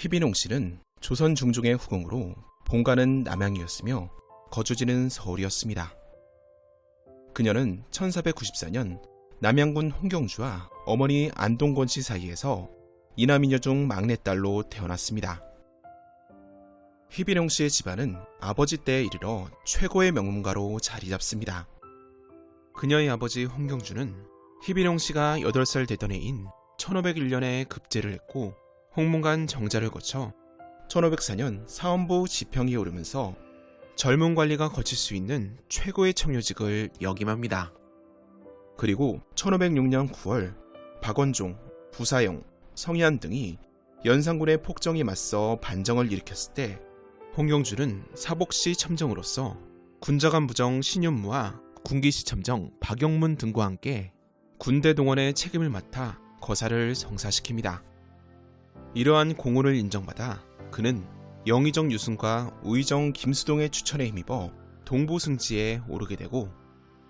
희빈홍 씨는 조선 중종의 후궁으로 본가는 남양이었으며 거주지는 서울이었습니다. 그녀는 1494년 남양군 홍경주와 어머니 안동권 씨 사이에서 이남이녀 중 막내딸로 태어났습니다. 희빈홍 씨의 집안은 아버지 때에 이르러 최고의 명문가로 자리 잡습니다. 그녀의 아버지 홍경주는 희빈홍 씨가 8살 되던 해인 1501년에 급제를 했고 홍문관 정자를 거쳐 1504년 사헌부 지평에 오르면서 젊은 관리가 거칠 수 있는 최고의 청료직을 역임합니다. 그리고 1506년 9월 박원종, 부사영, 성희안 등이 연산군의 폭정에 맞서 반정을 일으켰을 때 홍경주는 사복시 첨정으로서 군자관 부정 신윤무와 군기시 첨정 박영문 등과 함께 군대 동원의 책임을 맡아 거사를 성사시킵니다. 이러한 공헌을 인정받아 그는 영의정 유순과 우의정 김수동의 추천에 힘입어 동부승지에 오르게 되고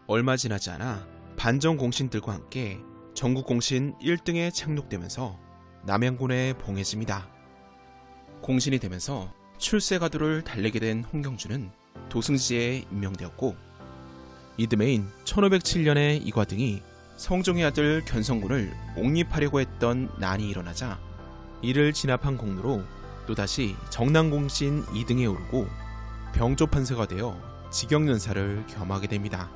얼마 지나지 않아 반정 공신들과 함께 전국 공신 1등에 착륙되면서 남양군에 봉해집니다. 공신이 되면서 출세가도를 달리게 된 홍경주는 도승지에 임명되었고 이듬해인 1507년에 이과 등이 성종의 아들 견성군을 옹립하려고 했던 난이 일어나자 이를 진압한 공로로 또다시 정남공신 2등에 오르고 병조판서가 되어 직영연사를 겸하게 됩니다.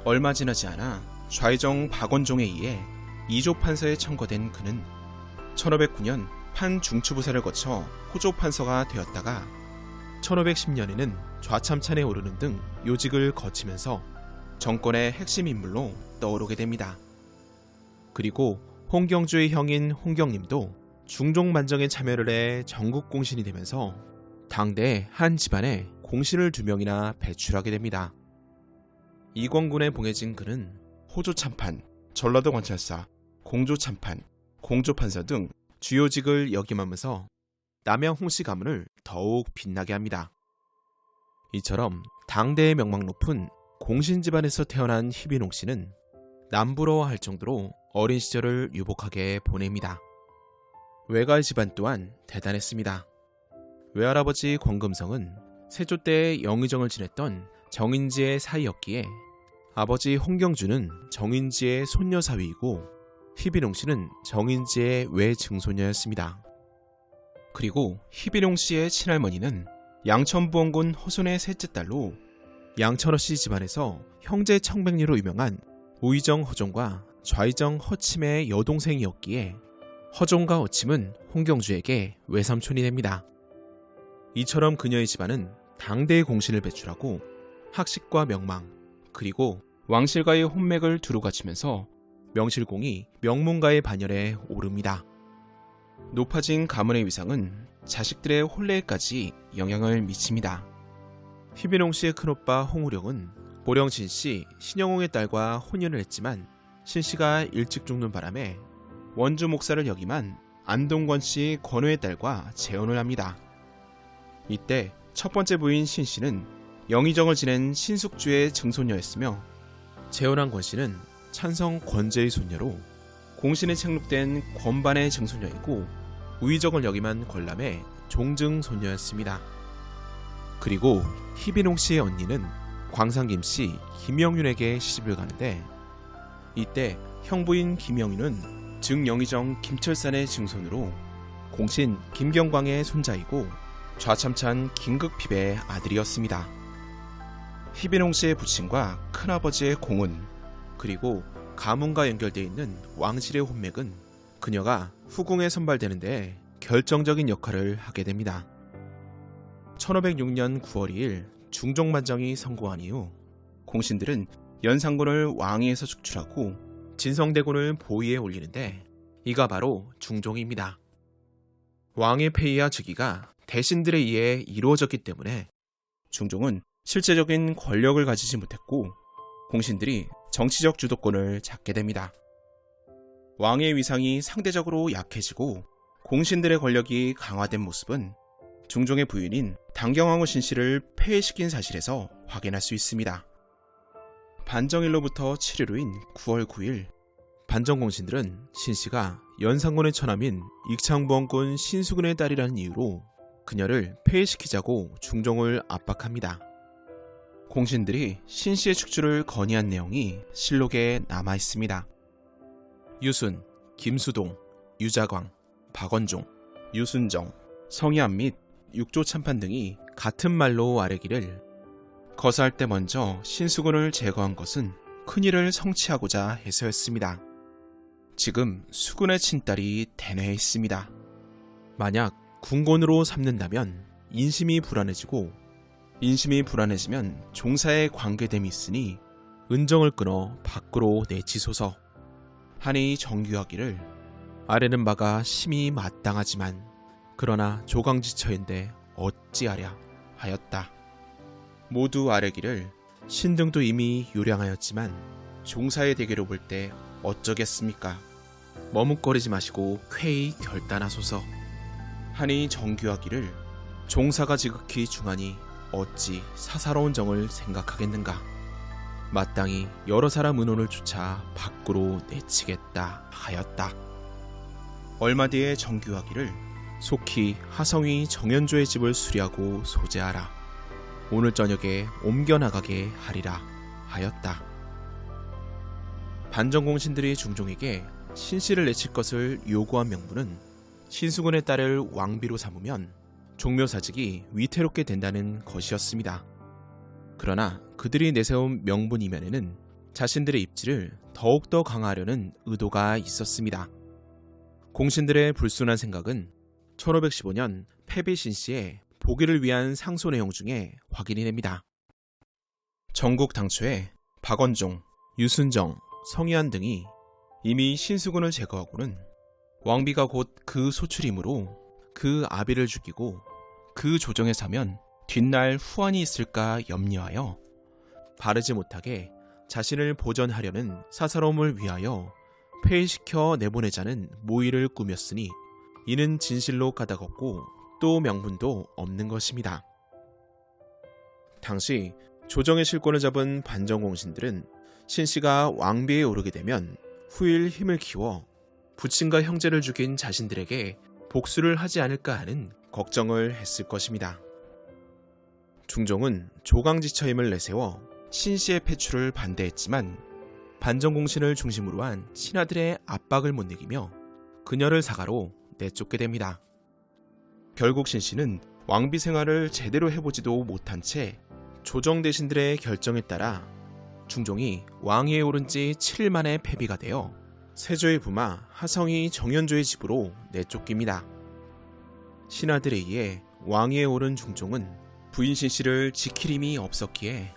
얼마 지나지 않아 좌의정 박원종에 의해 이조판서에 청거된 그는 1509년 판중추부사를 거쳐 호조판서가 되었다가 1510년에는 좌참찬에 오르는 등 요직을 거치면서 정권의 핵심 인물로 떠오르게 됩니다. 그리고 홍경주의 형인 홍경림도 중종반정에 참여를 해 전국공신이 되면서 당대 한 집안에 공신을 2명이나 배출하게 됩니다. 이권군에 봉해진 그는 호조참판, 전라도 관찰사, 공조참판, 공조판서 등 주요직을 역임하면서 남양 홍씨 가문을 더욱 빛나게 합니다. 이처럼 당대의 명망 높은 공신 집안에서 태어난 희빈홍 씨는 남부러워할 정도로 어린 시절을 유복하게 보냅니다. 외가 집안 또한 대단했습니다. 외할아버지 권금성은 세조 때 영의정을 지냈던 정인지의 사위였기에 아버지 홍경주는 정인지의 손녀 사위이고 희빈홍 씨는 정인지의 외증손녀였습니다. 그리고 희빈홍 씨의 친할머니는 양천부원군 허손의 셋째 딸로 양천허 씨 집안에서 형제 청백리로 유명한 우의정 허종과 좌의정 허침의 여동생이었기에 허종과 허침은 홍경주에게 외삼촌이 됩니다. 이처럼 그녀의 집안은 당대의 공신을 배출하고 학식과 명망 그리고 왕실과의 혼맥을 두루 갖추면서 명실공히 명문가의 반열에 오릅니다. 높아진 가문의 위상은 자식들의 혼례에까지 영향을 미칩니다. 희빈홍 씨의 큰오빠 홍우령은 보령 신씨 신영홍의 딸과 혼인을 했지만 신씨가 일찍 죽는 바람에 원주 목사를 역임한 안동권 씨 권호의 딸과 재혼을 합니다. 이때 첫 번째 부인 신씨는 영의정을 지낸 신숙주의 증손녀였으며 재혼한 권 씨는 찬성 권제의 손녀로 공신에 착륙된 권반의 증손녀이고 우의정을 역임한 권람의 종증손녀였습니다. 그리고 희빈홍 씨의 언니는 광산김 씨 김영윤에게 시집을 가는데 이때 형부인 김영윤은 증영의정 김철산의 증손으로 공신 김경광의 손자이고 좌참찬 김극핍의 아들이었습니다. 희빈홍 씨의 부친과 큰아버지의 공은 그리고 가문과 연결되어 있는 왕실의 혼맥은 그녀가 후궁에 선발되는 데 결정적인 역할을 하게 됩니다. 1506년 9월 2일 중종반정이 성공한 이후 공신들은 연산군을 왕위에서 축출하고 진성대군을 보위에 올리는데 이가 바로 중종입니다. 왕의 폐위와 즉위가 대신들에 의해 이루어졌기 때문에 중종은 실제적인 권력을 가지지 못했고 공신들이 정치적 주도권을 잡게 됩니다. 왕의 위상이 상대적으로 약해지고 공신들의 권력이 강화된 모습은 중종의 부인인 당경왕후 신씨를 폐위시킨 사실에서 확인할 수 있습니다. 반정일로부터 7일 후인 9월 9일 반정공신들은 신씨가 연산군의 처남인 익창부원군 신수군의 딸이라는 이유로 그녀를 폐위시키자고 중종을 압박합니다. 공신들이 신씨의 축주를 건의한 내용이 실록에 남아있습니다. 유순, 김수동, 유자광, 박원종, 유순정, 성희안 및 육조참판 등이 같은 말로 아뢰기를 거사할 때 먼저 신수군을 제거한 것은 큰일을 성취하고자 해서였습니다. 지금 수군의 친딸이 대뇌에 있습니다. 만약 궁곤으로 삼는다면 인심이 불안해지고 인심이 불안해지면 종사에 관계됨이 있으니 은정을 끊어 밖으로 내치소서 하니 정규하기를 아래는 바가 심히 마땅하지만 그러나 조강지처인데 어찌하랴 하였다. 모두 아뢰기를 신등도 이미 요량하였지만 종사의 대계로 볼 때 어쩌겠습니까? 머뭇거리지 마시고 쾌히 결단하소서 하니 정규하기를 종사가 지극히 중하니 어찌 사사로운 정을 생각하겠는가? 마땅히 여러 사람 의논을 쫓아 밖으로 내치겠다 하였다. 얼마 뒤에 정규하기를 속히 하성이 정현조의 집을 수리하고 소재하라. 오늘 저녁에 옮겨나가게 하리라 하였다. 반정공신들이 중종에게 신씨를 내칠 것을 요구한 명분은 신수군의 딸을 왕비로 삼으면 종묘사직이 위태롭게 된다는 것이었습니다. 그러나 그들이 내세운 명분 이면에는 자신들의 입지를 더욱더 강화하려는 의도가 있었습니다. 공신들의 불순한 생각은 1515년 패비 신씨의 보기를 위한 상소 내용 중에 확인이 됩니다. 전국 당초에 박원종, 유순정, 성희안 등이 이미 신수군을 제거하고는 왕비가 곧 그 소출이므로 그 아비를 죽이고 그 조정에 사면 뒷날 후환이 있을까 염려하여 바르지 못하게 자신을 보전하려는 사사로움을 위하여 폐위시켜 내보내자는 모의를 꾸몄으니 이는 진실로 까닭없고 또 명분도 없는 것입니다. 당시 조정의 실권을 잡은 반정공신들은 신씨가 왕비에 오르게 되면 후일 힘을 키워 부친과 형제를 죽인 자신들에게 복수를 하지 않을까 하는 걱정을 했을 것입니다. 중종은 조강지처임을 내세워 신씨의 폐출을 반대했지만 반정공신을 중심으로 한 신하들의 압박을 못 이기며 그녀를 사가로 내쫓게 됩니다. 결국 신씨는 왕비 생활을 제대로 해보지도 못한 채 조정 대신들의 결정에 따라 중종이 왕위에 오른 지 7일 만에 패비가 되어 세조의 부마 하성이 정현조의 집으로 내쫓깁니다. 신하들에 의해 왕위에 오른 중종은 부인 신씨를 지킬 힘이 없었기에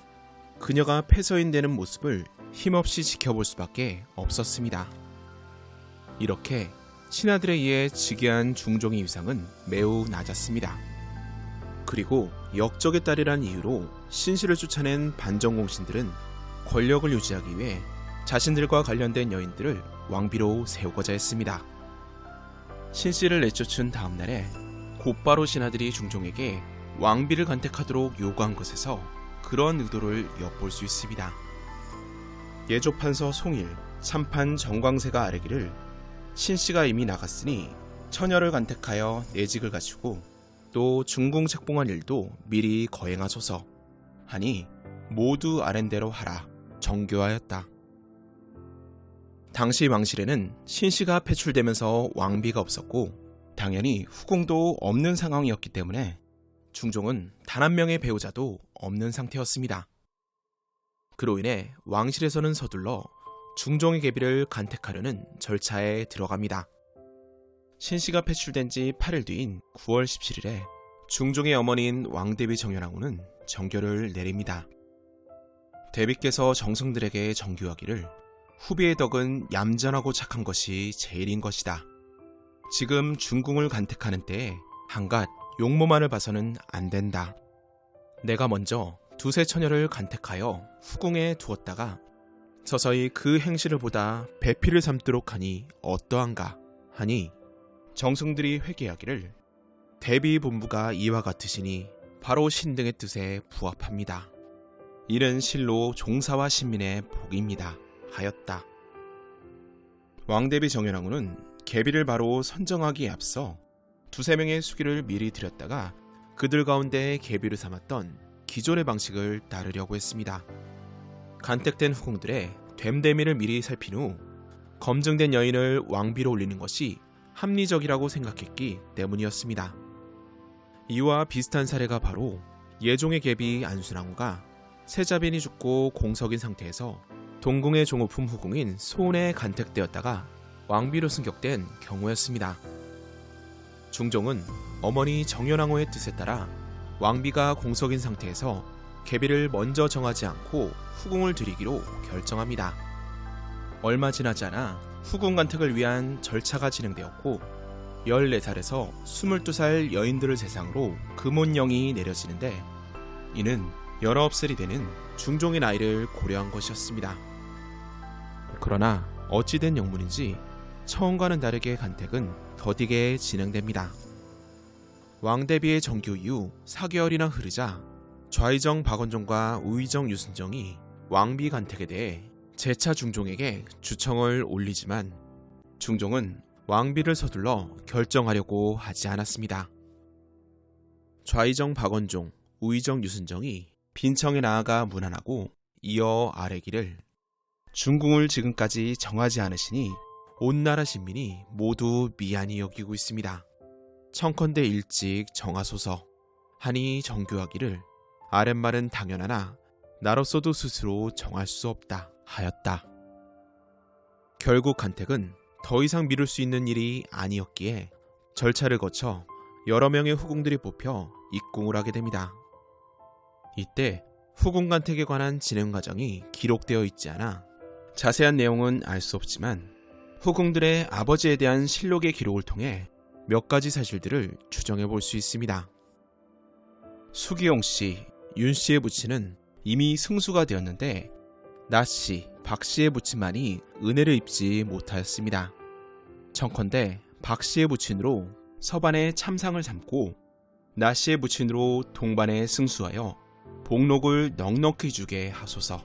그녀가 폐서인 되는 모습을 힘없이 지켜볼 수밖에 없었습니다. 이렇게 신하들에 의해 즉위한 중종의 위상은 매우 낮았습니다. 그리고 역적의 딸이란 이유로 신씨를 쫓아낸 반정공신들은 권력을 유지하기 위해 자신들과 관련된 여인들을 왕비로 세우고자 했습니다. 신씨를 내쫓은 다음날에 곧바로 신하들이 중종에게 왕비를 간택하도록 요구한 것에서 그런 의도를 엿볼 수 있습니다. 예조판서 송일, 참판 정광세가 아뢰기를 신씨가 이미 나갔으니 처녀를 간택하여 내직을 갖추고 또 중궁 책봉한 일도 미리 거행하소서 하니 모두 아랜대로 하라 정교하였다. 당시 왕실에는 신씨가 폐출되면서 왕비가 없었고 당연히 후궁도 없는 상황이었기 때문에 중종은 단 한 명의 배우자도 없는 상태였습니다. 그로 인해 왕실에서는 서둘러 중종의 계비를 간택하려는 절차에 들어갑니다. 신씨가 폐출된 지 8일 뒤인 9월 17일에 중종의 어머니인 왕대비 정연왕후는 정교를 내립니다. 대비께서 정성들에게 정교하기를 후비의 덕은 얌전하고 착한 것이 제일인 것이다. 지금 중궁을 간택하는 때에 한갓 용모만을 봐서는 안 된다. 내가 먼저 두세 처녀를 간택하여 후궁에 두었다가 서서히 그 행실을 보다 배필을 삼도록 하니 어떠한가 하니 정승들이 회개하기를 대비 본부가 이와 같으시니 바로 신등의 뜻에 부합합니다. 이는 실로 종사와 신민의 복입니다 하였다. 왕대비 정연왕후는 계비를 바로 선정하기에 앞서 두세 명의 수기를 미리 들였다가 그들 가운데 계비를 삼았던 기존의 방식을 따르려고 했습니다. 간택된 후궁들의 됨됨이를 미리 살핀 후 검증된 여인을 왕비로 올리는 것이 합리적이라고 생각했기 때문이었습니다. 이와 비슷한 사례가 바로 예종의 계비 안순왕후가 세자빈이 죽고 공석인 상태에서 동궁의 종호품 후궁인 소온에 간택되었다가 왕비로 승격된 경우였습니다. 중종은 어머니 정연왕후의 뜻에 따라 왕비가 공석인 상태에서 계비를 먼저 정하지 않고 후궁을 들이기로 결정합니다. 얼마 지나지 않아 후궁 간택을 위한 절차가 진행되었고 14살에서 22살 여인들을 대상으로 금혼령이 내려지는데 이는 19살이 되는 중종의 나이를 고려한 것이었습니다. 그러나 어찌된 영문인지 처음과는 다르게 간택은 더디게 진행됩니다. 왕대비의 정교 이후 4개월이나 흐르자 좌의정 박원종과 우의정 유순정이 왕비 간택에 대해 재차 중종에게 주청을 올리지만 중종은 왕비를 서둘러 결정하려고 하지 않았습니다. 좌의정 박원종, 우의정 유순정이 빈청에 나아가 문안하고 이어 아뢰기를 중궁을 지금까지 정하지 않으시니 온 나라 신민이 모두 미안히 여기고 있습니다. 청컨대 일찍 정하소서 하니 정교하기를 아랫말은 당연하나 나로서도 스스로 정할 수 없다 하였다. 결국 간택은 더 이상 미룰 수 있는 일이 아니었기에 절차를 거쳐 여러 명의 후궁들이 뽑혀 입궁을 하게 됩니다. 이때 후궁 간택에 관한 진행 과정이 기록되어 있지 않아 자세한 내용은 알 수 없지만 후궁들의 아버지에 대한 실록의 기록을 통해 몇 가지 사실들을 추정해 볼 수 있습니다. 수기용 씨, 윤 씨의 부친은 이미 승수가 되었는데 나 씨, 박 씨의 부친만이 은혜를 입지 못하였습니다. 청컨대 박 씨의 부친으로 서반의 참상을 삼고 나 씨의 부친으로 동반에 승수하여 복록을 넉넉히 주게 하소서.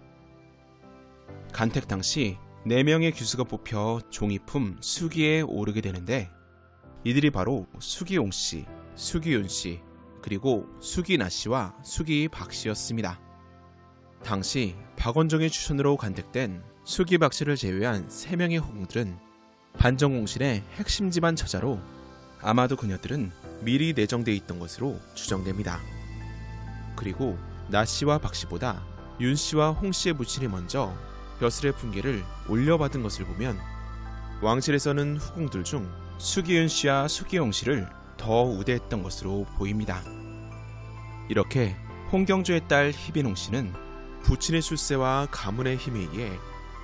간택 당시 4명의 규수가 뽑혀 종이품 수기에 오르게 되는데 이들이 바로 수기용 씨, 수기윤 씨, 그리고 수기나 씨와 수기 박 씨였습니다. 당시 박원종의 추천으로 간택된 수기 박 씨를 제외한 3명의 후궁들은 반정공신의 핵심 집안 처자로 아마도 그녀들은 미리 내정돼 있던 것으로 추정됩니다. 그리고 나 씨와 박 씨보다 윤 씨와 홍 씨의 부친이 먼저 벼슬의 품계를 올려받은 것을 보면 왕실에서는 후궁들 중 수기윤 씨와 수기용 씨를 더 우대했던 것으로 보입니다. 이렇게 홍경조의 딸 희빈홍 씨는 부친의 출세와 가문의 힘에 의해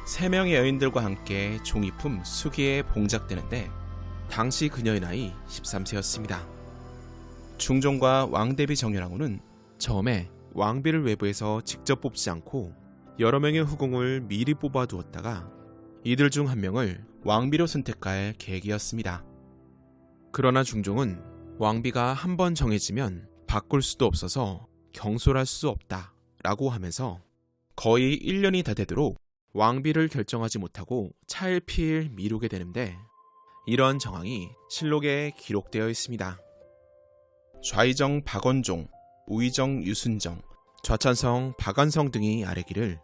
3명의 여인들과 함께 종이품 수기에 봉작되는데 당시 그녀의 나이 13세였습니다. 중종과 왕대비 정연왕후는 처음에 왕비를 외부에서 직접 뽑지 않고 여러 명의 후궁을 미리 뽑아두었다가 이들 중 한 명을 왕비로 선택할 계획이었습니다. 그러나 중종은 왕비가 한 번 정해지면 바꿀 수도 없어서 경솔할 수 없다 라고 하면서 거의 1년이 다 되도록 왕비를 결정하지 못하고 차일피일 미루게 되는데 이러한 정황이 실록에 기록되어 있습니다. 좌의정 박원종, 우의정 유순정, 좌찬성 박안성 등이 아뢰기를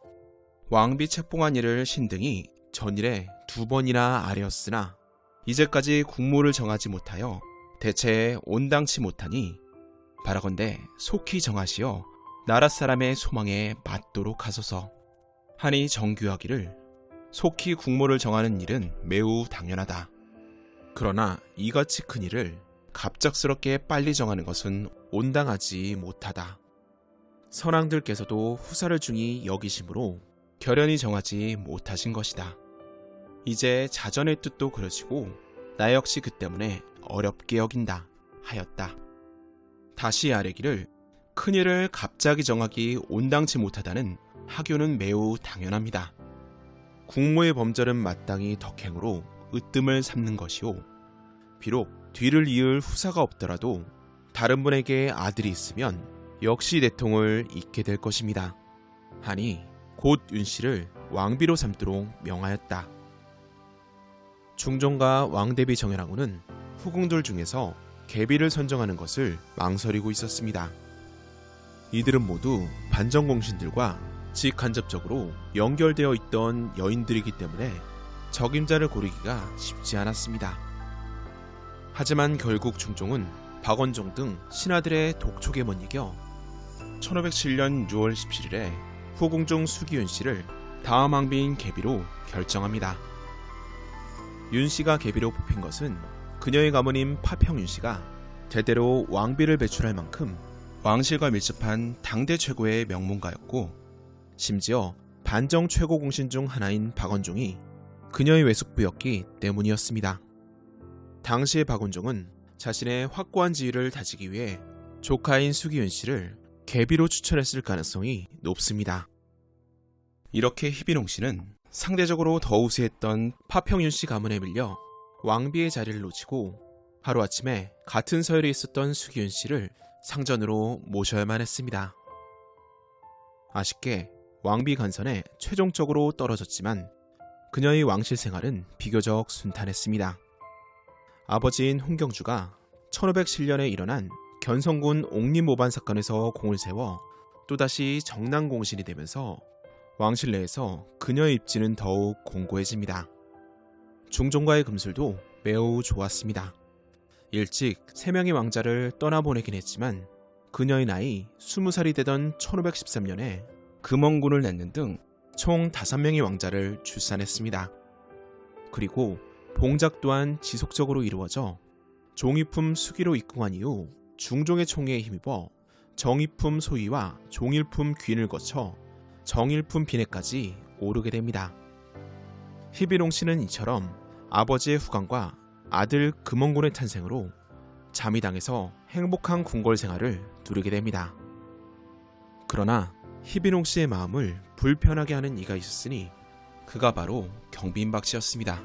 왕비 책봉한 일을 신등이 전일에 2번이나 아뢰었으나 이제까지 국무를 정하지 못하여 대체에 온당치 못하니 바라건대 속히 정하시어 나라 사람의 소망에 맞도록 하소서 하니 정규하기를 속히 국무를 정하는 일은 매우 당연하다. 그러나 이같이 큰 일을 갑작스럽게 빨리 정하는 것은 온당하지 못하다. 선왕들께서도 후사를 중히 여기심으로 결연히 정하지 못하신 것이다. 이제 자전의 뜻도 그러시고 나 역시 그 때문에 어렵게 여긴다 하였다. 다시 아뢰기를 큰일을 갑자기 정하기 온당치 못하다는 하교는 매우 당연합니다. 국무의 범절은 마땅히 덕행으로 으뜸을 삼는 것이오. 비록 뒤를 이을 후사가 없더라도 다른 분에게 아들이 있으면 역시 내통을 잇게 될 것입니다. 하니 곧 윤씨를 왕비로 삼도록 명하였다. 중종과 왕대비 정연하고는 후궁들 중에서 계비를 선정하는 것을 망설이고 있었습니다. 이들은 모두 반정공신들과 직간접적으로 연결되어 있던 여인들이기 때문에 적임자를 고르기가 쉽지 않았습니다. 하지만 결국 중종은 박원종 등 신하들의 독촉에 못 이겨 1507년 6월 17일에 후궁중 수기윤 씨를 다음 왕비인 계비로 결정합니다. 윤 씨가 계비로 뽑힌 것은 그녀의 가문인 파평윤 씨가 대대로 왕비를 배출할 만큼 왕실과 밀접한 당대 최고의 명문가였고, 심지어 반정 최고 공신 중 하나인 박원종이 그녀의 외숙부였기 때문이었습니다. 당시의 박원종은 자신의 확고한 지위를 다지기 위해 조카인 수기윤 씨를 계비로 추천했을 가능성이 높습니다. 이렇게 희빈홍 씨는 상대적으로 더 우세했던 파평윤 씨 가문에 밀려 왕비의 자리를 놓치고 하루아침에 같은 서열에 있었던 수기윤 씨를 상전으로 모셔야만 했습니다. 아쉽게 왕비 간선에 최종적으로 떨어졌지만 그녀의 왕실 생활은 비교적 순탄했습니다. 아버지인 홍경주가 1507년에 일어난 견성군 옥림모반 사건에서 공을 세워 또다시 정난공신이 되면서 왕실 내에서 그녀의 입지는 더욱 공고해집니다. 중종과의 금술도 매우 좋았습니다. 일찍 3명의 왕자를 떠나보내긴 했지만 그녀의 나이 20살이 되던 1513년에 금원군을 낳는 등 총 5명의 왕자를 출산했습니다. 그리고 봉작 또한 지속적으로 이루어져 종이품 수기로 입궁한 이후 중종의 총애에 힘입어 정이품 소위와 종일품 귀인을 거쳐 정일품 비내까지 오르게 됩니다. 희빈홍 씨는 이처럼 아버지의 후광과 아들 금원군의 탄생으로 잠이당에서 행복한 궁궐 생활을 누리게 됩니다. 그러나 희빈홍 씨의 마음을 불편하게 하는 이가 있었으니 그가 바로 경빈박 씨였습니다.